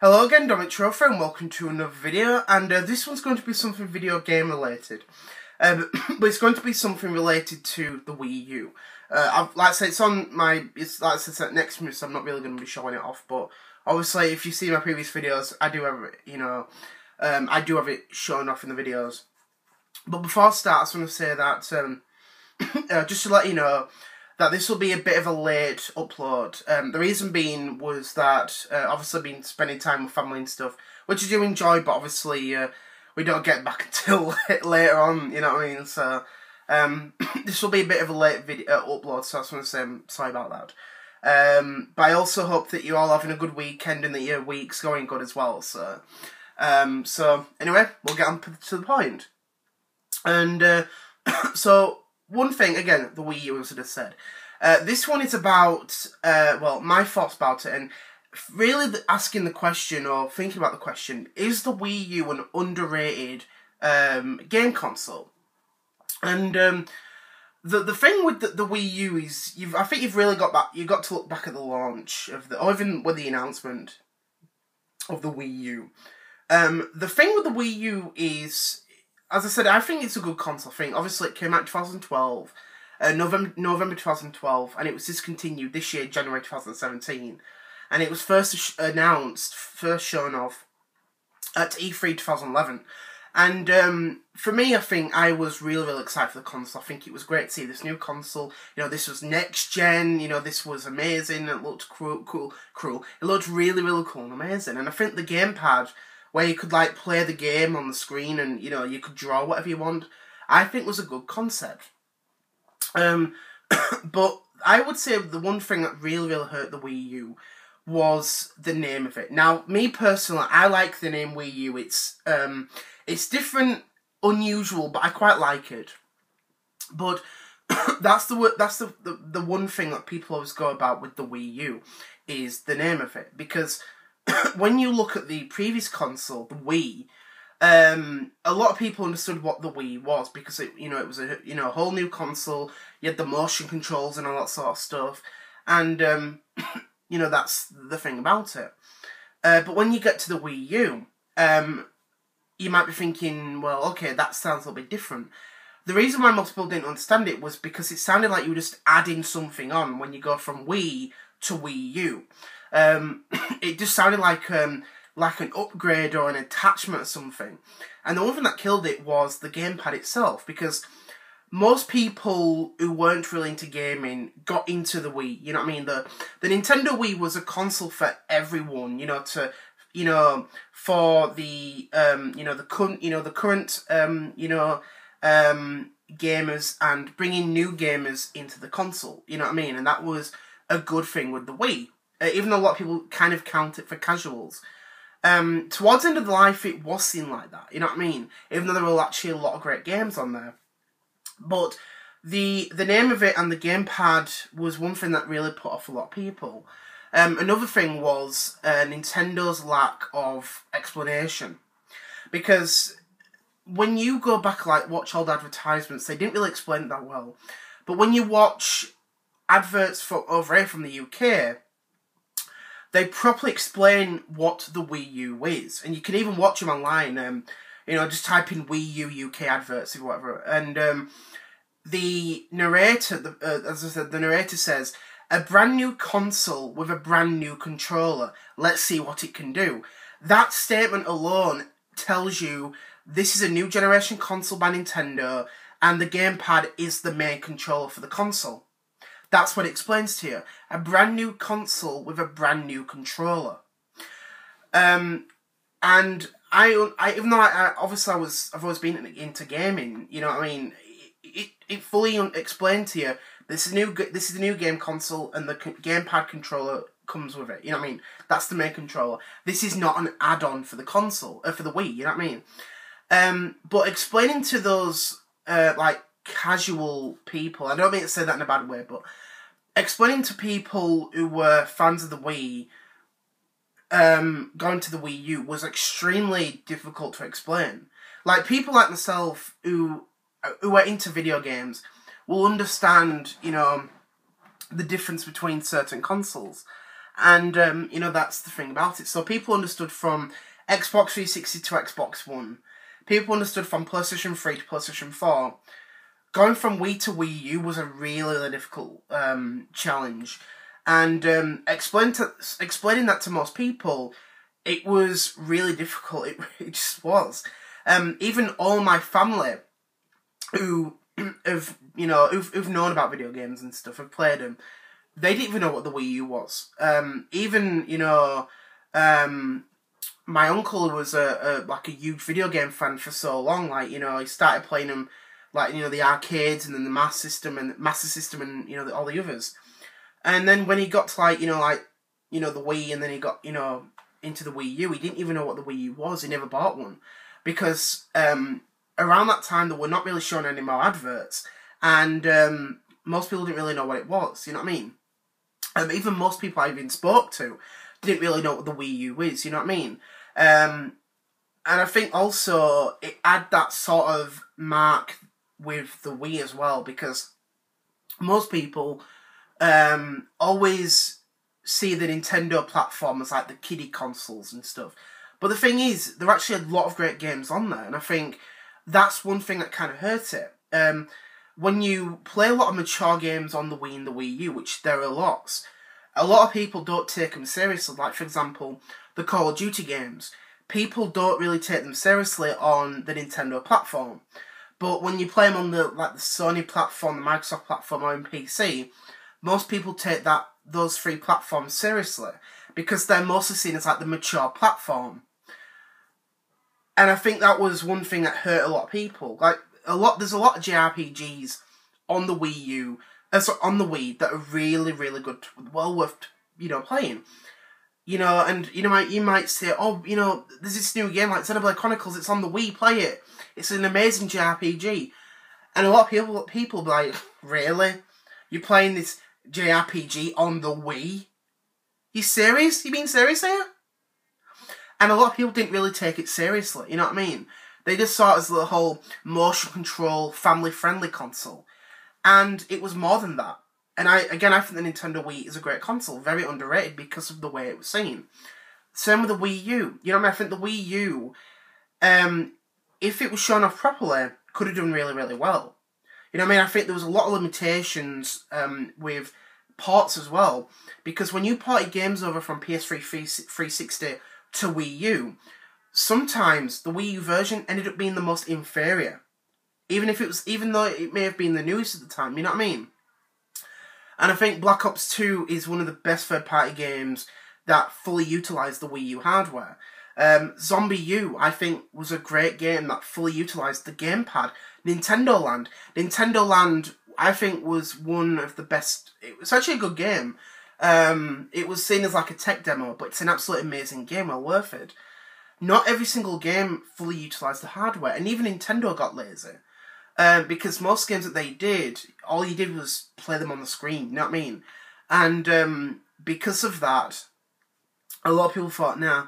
Hello again, Dominic Trophy, and welcome to another video, and this one's going to be something video game related, but it's going to be something related to the Wii U. Like I said, it's like I said, next to me, so I'm not really going to be showing it off, but obviously if you see my previous videos, I do have it, I do have it shown off in the videos. But before I start, I just want to say that, just to let you know, that this will be a bit of a late upload. The reason being was that, obviously I've been spending time with family and stuff, which I do enjoy, but obviously we don't get back until later on, you know what I mean? So, this will be a bit of a late video upload, so I just want to say I'm sorry about that. But I also hope that you're all having a good weekend and that your week's going good as well, so. So, anyway, we'll get on to the point. And, so, one thing, again, the Wii U, as I just said. This one is about, well, my thoughts about it, and really asking the question, or thinking about the question, is the Wii U an underrated game console? And the thing with the Wii U is, I think you've really got to look back at the launch of or even with the announcement of the Wii U. The thing with the Wii U is, as I said, I think it's a good console thing. Obviously, it came out in 2012, November 2012, and it was discontinued this year, January 2017. And it was first shown off at E3 2011. And for me, I think I was really excited for the console. I think it was great to see this new console. You know, this was next gen. You know, this was amazing. It looked cool. It looked really cool and amazing. And I think the gamepad, where you could, like, play the game on the screen and, you know, you could draw whatever you want, I think was a good concept. But I would say the one thing that really hurt the Wii U was the name of it. Now, me personally, I like the name Wii U. It's different, unusual, but I quite like it. But that's the one thing that people always go about with the Wii U, is the name of it, because when you look at the previous console, the Wii, a lot of people understood what the Wii was, because it was a whole new console. You had the motion controls and all that sort of stuff, and that's the thing about it. But when you get to the Wii U, you might be thinking, well, okay, that sounds a little bit different. The reason why most people didn't understand it was because it sounded like you were just adding something on when you go from Wii to Wii U. It just sounded like an upgrade or an attachment or something. And the one thing that killed it was the gamepad itself, because most people who weren't really into gaming got into the Wii. You know what I mean? The Nintendo Wii was a console for everyone. For the current gamers, and bringing new gamers into the console. You know what I mean? And that was a good thing with the Wii. Even though a lot of people kind of count it for casuals. Towards the end of the life, it was seen like that, you know what I mean? Even though there were actually a lot of great games on there. But the name of it and the gamepad was one thing that really put off a lot of people. Another thing was Nintendo's lack of explanation. Because when you go back, like, watch old advertisements, they didn't really explain it that well. But when you watch adverts over here from the UK, they properly explain what the Wii U is. And you can even watch them online, just type in Wii U UK adverts or whatever. And the narrator, as I said, the narrator says, "A brand new console with a brand new controller. Let's see what it can do." That statement alone tells you this is a new generation console by Nintendo, and the gamepad is the main controller for the console. That's what it explains to you. A brand new console with a brand new controller. And even though I've always been into gaming, you know what I mean? It fully explained to you, this is the new game console, and the gamepad controller comes with it. You know what I mean? That's the main controller. This is not an add-on for the console, for the Wii. You know what I mean? But explaining to those like casual people, I don't mean to say that in a bad way, but explaining to people who were fans of the Wii, going to the Wii U was extremely difficult to explain. Like, people like myself who are into video games will understand, the difference between certain consoles. And, you know, that's the thing about it. So people understood from Xbox 360 to Xbox One. People understood from PlayStation 3 to PlayStation 4. Going from Wii to Wii U was a really, really difficult challenge. And explaining that to most people, it was really difficult. It just was. Even all my family who've known about video games and stuff, have played them, they didn't even know what the Wii U was. Even, you know, my uncle was like a huge video game fan for so long. Like, you know, he started playing them, like, you know, the arcades and then the Master System and you know, all the others. And then when he got to like, you know, the Wii, and then he got, you know, into the Wii U, he didn't even know what the Wii U was. He never bought one because around that time they were not really showing any more adverts, and most people didn't really know what it was. You know what I mean? Even most people I even spoke to didn't really know what the Wii U is. You know what I mean? And I think also it had that sort of mark with the Wii as well, because most people always see the Nintendo platform as like the kiddie consoles and stuff. But the thing is, there are actually a lot of great games on there, and I think that's one thing that kind of hurt it. When you play a lot of mature games on the Wii and the Wii U, which there are lots, a lot of people don't take them seriously. Like, for example, the Call of Duty games. People don't really take them seriously on the Nintendo platform. But when you play them on the Sony platform, the Microsoft platform, or on PC, most people take those three platforms seriously because they're mostly seen as like the mature platform. And I think that was one thing that hurt a lot of people. Like, there's a lot of JRPGs on the Wii U, on the Wii, that are really, really good, well worth, you know, playing. You know, and you might say, oh, you know, there's this new game like Xenoblade Chronicles. It's on the Wii. Play it. It's an amazing JRPG. And a lot of people be like, really? You're playing this JRPG on the Wii? You serious? You being serious here? And a lot of people didn't really take it seriously, you know what I mean? They just saw it as the whole motion control, family-friendly console. And it was more than that. And I think the Nintendo Wii is a great console, very underrated because of the way it was seen. Same with the Wii U. You know what I mean? I think the Wii U, if it was shown off properly, could have done really, really well. You know what I mean? I think there was a lot of limitations with ports as well. Because when you ported games over from PS3 360 to Wii U, sometimes the Wii U version ended up being the most inferior. Even though it may have been the newest at the time, you know what I mean? And I think Black Ops 2 is one of the best third-party games that fully utilised the Wii U hardware. Zombie U, I think, was a great game that fully utilised the gamepad. Nintendo Land, I think, was one of the best. It was actually a good game. It was seen as like a tech demo, but it's an absolutely amazing game, well worth it. Not every single game fully utilised the hardware, and even Nintendo got lazy. Because most games that they did, all you did was play them on the screen, you know what I mean? And because of that, a lot of people thought, nah,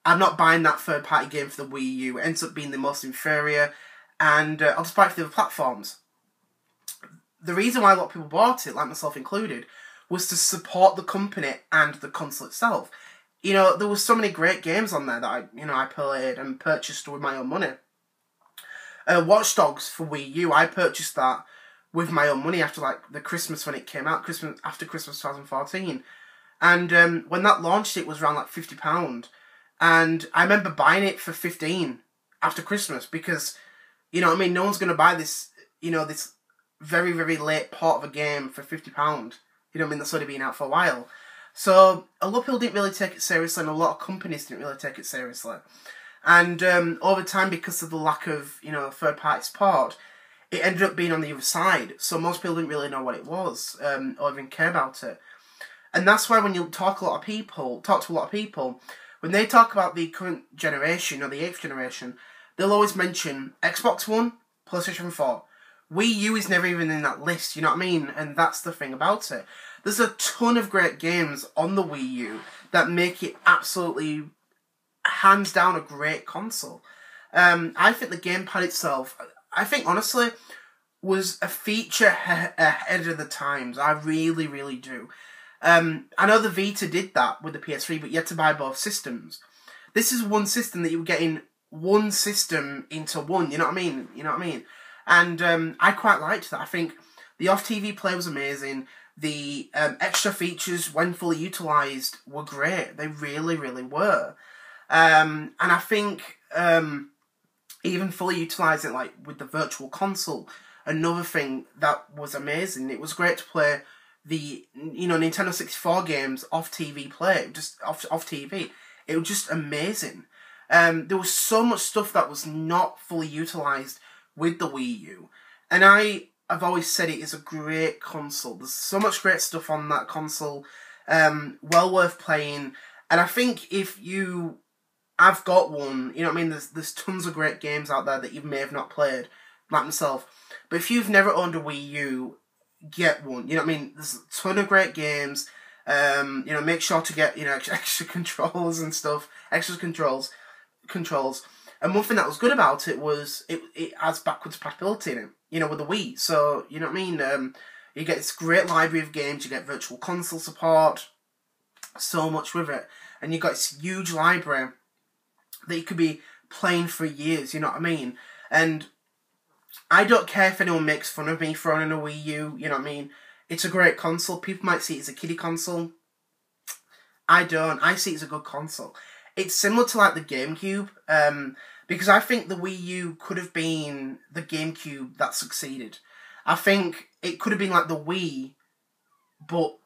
I'm not buying that third-party game for the Wii U. It ends up being the most inferior, and I'll just buy it for the other platforms. The reason why a lot of people bought it, like myself included, was to support the company and the console itself. You know, there were so many great games on there that I played and purchased with my own money. Watch Dogs for Wii U, I purchased that with my own money after like the Christmas when it came out, after Christmas 2014. And when that launched, it was around like £50. And I remember buying it for 15 after Christmas because, you know what I mean, no one's going to buy this, you know, this very, very late port of a game for £50. You know what I mean, that's already been out for a while. So a lot of people didn't really take it seriously, and a lot of companies didn't really take it seriously. And over time, because of the lack of, you know, third-party support, it ended up being on the other side. So most people didn't really know what it was, or even care about it. And that's why when you talk to a lot of people, when they talk about the current generation, or the 8th generation, they'll always mention Xbox One, PlayStation 4. Wii U is never even in that list, you know what I mean? And that's the thing about it. There's a ton of great games on the Wii U that make it absolutely, hands down, a great console. I think the gamepad itself, I think honestly, was a feature ahead of the times. I really, really do. I know the Vita did that with the PS3, but you had to buy both systems. This is one system that you were getting one system into one, you know what I mean? You know what I mean? And I quite liked that. I think the off-TV play was amazing. The extra features, when fully utilised, were great. They really, really were. And I think even fully utilising, like, with the Virtual Console, another thing that was amazing. It was great to play the, Nintendo 64 games off TV play, just off TV. It was just amazing. There was so much stuff that was not fully utilised with the Wii U. And I've always said it is a great console. There's so much great stuff on that console. Well worth playing. And I think if you have got one, you know what I mean, there's tons of great games out there that you may have not played, like myself. But if you've never owned a Wii U, get one. You know what I mean? There's a ton of great games. Make sure to get, extra controls and stuff. Extra controls. And one thing that was good about it was it has backwards compatibility in it, with the Wii. So, you know what I mean? You get this great library of games. You get Virtual Console support. So much with it. And you've got this huge library that you could be playing for years, you know what I mean? And I don't care if anyone makes fun of me for owning a Wii U, you know what I mean? It's a great console. People might see it as a kiddie console. I don't. I see it as a good console. It's similar to, like, the GameCube, because I think the Wii U could have been the GameCube that succeeded. I think it could have been like the Wii, but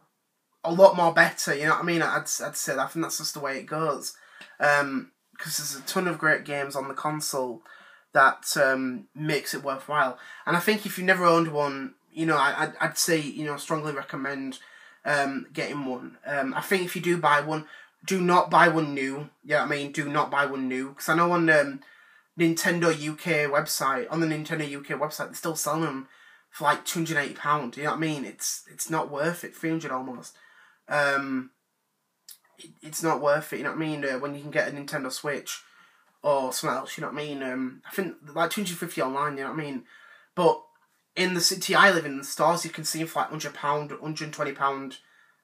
a lot more better, you know what I mean? I'd say that. I think that's just the way it goes. Because there's a ton of great games on the console that makes it worthwhile. And I think if you've never owned one, I'd say, strongly recommend getting one. I think if you do buy one, do not buy one new. Yeah, I mean, do not buy one new. Because I know on Nintendo UK website, they're still selling them for like £280. You know what I mean? It's not worth it. 300 almost. It's not worth it. You know what I mean? When you can get a Nintendo Switch or something else. You know what I mean? I think like 250 online. You know what I mean? But in the city I live in, the stores you can see them for like £100,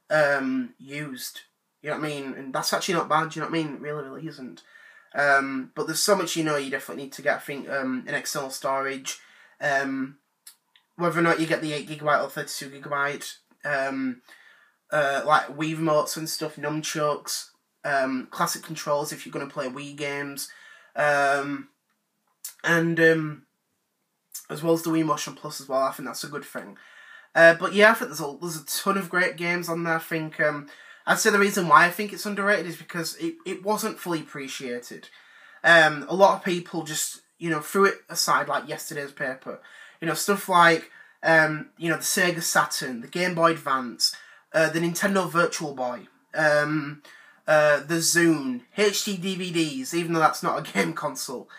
£120 used. You know what I mean? And that's actually not bad, you know what I mean? It really, really isn't. But there's so much you definitely need to get, I think, an external storage. Whether or not you get the 8GB or 32GB. Like Wii remotes and stuff, nunchucks. Classic controls if you're going to play Wii games. And as well as the Wii Motion Plus as well. I think that's a good thing. But yeah, I think there's a ton of great games on there. I think... I'd say the reason why I think it's underrated is because it wasn't fully appreciated. A lot of people just, threw it aside like yesterday's paper. Stuff like, the Sega Saturn, the Game Boy Advance, the Nintendo Virtual Boy, the Zune, HD DVDs, even though that's not a game console.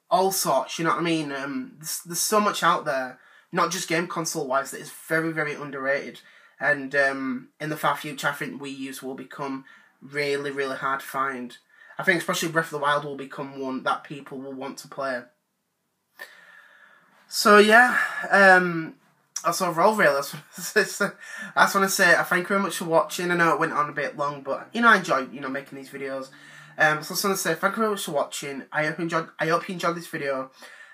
All sorts, you know what I mean? There's so much out there, not just game console-wise, that is very, very underrated. And in the far future, I think Wii U's will become really, really hard to find. I think especially Breath of the Wild will become one that people will want to play. So yeah, that's overall really. I just want to say thank you very much for watching. I know it went on a bit long, but I enjoy making these videos. So I just want to say thank you very much for watching. I hope you enjoyed this video.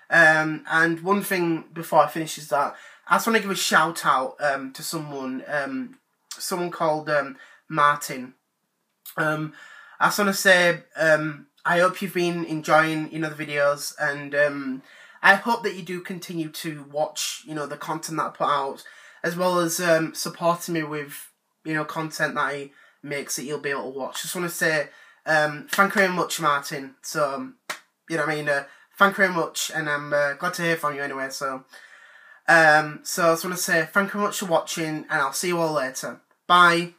And one thing before I finish is that I just want to give a shout out to someone called Martin. I just want to say I hope you've been enjoying the videos, and I hope that you do continue to watch the content that I put out, as well as supporting me with content that I make that you'll be able to watch. Just want to say thank you very much, Martin. So thank you very much, and I'm glad to hear from you anyway. So I just want to say thank you very much for watching, and I'll see you all later. Bye.